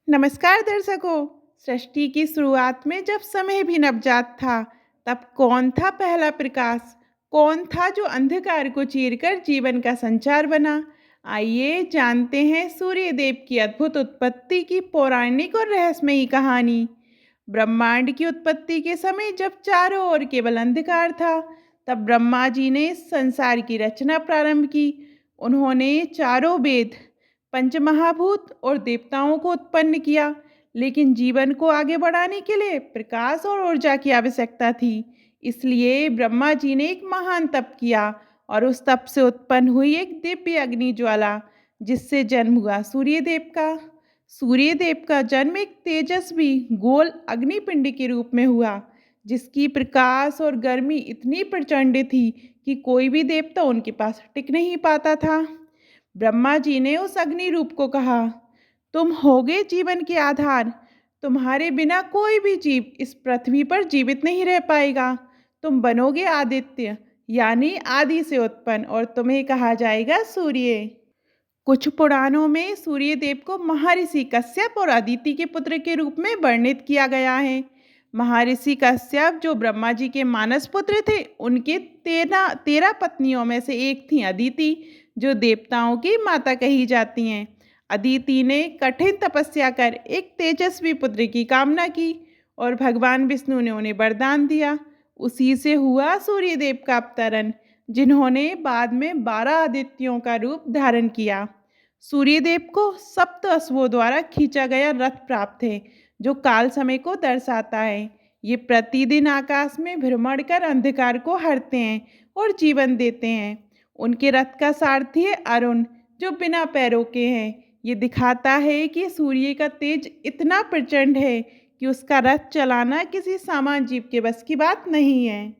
नमस्कार दर्शकों। सृष्टि की शुरुआत में जब समय भी नवजात था, तब कौन था पहला प्रकाश? कौन था जो अंधकार को चीरकर जीवन का संचार बना? आइए जानते हैं सूर्य देव की अद्भुत उत्पत्ति की पौराणिक और रहस्यमयी कहानी। ब्रह्मांड की उत्पत्ति के समय जब चारों ओर केवल अंधकार था, तब ब्रह्मा जी ने संसार की रचना प्रारंभ की। उन्होंने चारों वेद, पंचमहाभूत और देवताओं को उत्पन्न किया, लेकिन जीवन को आगे बढ़ाने के लिए प्रकाश और ऊर्जा की आवश्यकता थी। इसलिए ब्रह्मा जी ने एक महान तप किया और उस तप से उत्पन्न हुई एक दिव्य अग्नि ज्वाला, जिससे जन्म हुआ सूर्यदेव का। सूर्यदेव का जन्म एक तेजस्वी गोल अग्निपिंड के रूप में हुआ, जिसकी प्रकाश और गर्मी इतनी प्रचंड थी कि कोई भी देवता उनके पास टिक नहीं पाता था। ब्रह्मा जी ने उस अग्नि रूप को कहा, तुम होगे जीवन के आधार। तुम्हारे बिना कोई भी जीव इस पृथ्वी पर जीवित नहीं रह पाएगा। तुम बनोगे आदित्य, यानी आदि से उत्पन्न, और तुम्हें कहा जाएगा सूर्य। कुछ पुराणों में सूर्य देव को महर्षि कश्यप और अदिति के पुत्र के रूप में वर्णित किया गया है। महर्षि कश्यप जो ब्रह्मा जी के मानस पुत्र थे, उनके तेरह तेरह पत्नियों में से एक थी अदिति, जो देवताओं की माता कही जाती हैं। अदिति ने कठिन तपस्या कर एक तेजस्वी पुत्र की कामना की और भगवान विष्णु ने उन्हें वरदान दिया। उसी से हुआ सूर्यदेव का अवतरण, जिन्होंने बाद में 12 आदित्यों का रूप धारण किया। सूर्यदेव को सप्त अश्वों द्वारा खींचा गया रथ प्राप्त है, जो काल समय को दर्शाता है। ये प्रतिदिन आकाश में भ्रमण कर अंधकार को हरते हैं और जीवन देते हैं। उनके रथ का सारथी है अरुण, जो बिना पैरों के हैं। ये दिखाता है कि सूर्य का तेज इतना प्रचंड है कि उसका रथ चलाना किसी सामान्य जीव के बस की बात नहीं है।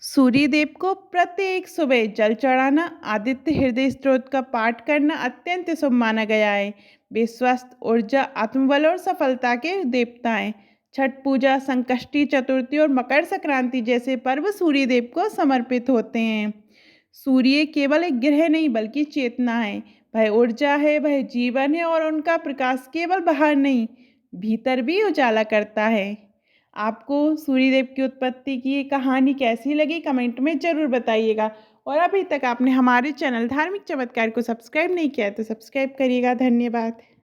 सूर्यदेव को प्रत्येक सुबह जल चढ़ाना, आदित्य हृदय स्त्रोत का पाठ करना अत्यंत शुभ माना गया है। वे स्वस्थ, ऊर्जा, आत्मबल और सफलता के देवता हैं। छठ पूजा, संकष्टी चतुर्थी और मकर संक्रांति जैसे पर्व सूर्यदेव को समर्पित होते हैं। सूर्य केवल एक ग्रह नहीं, बल्कि चेतना है। वह ऊर्जा है, वह जीवन है, और उनका प्रकाश केवल बाहर नहीं, भीतर भी उजाला करता है। आपको सूर्यदेव की उत्पत्ति की ये कहानी कैसी लगी, कमेंट में ज़रूर बताइएगा। और अभी तक आपने हमारे चैनल धार्मिक चमत्कार को सब्सक्राइब नहीं किया है तो सब्सक्राइब करिएगा। धन्यवाद।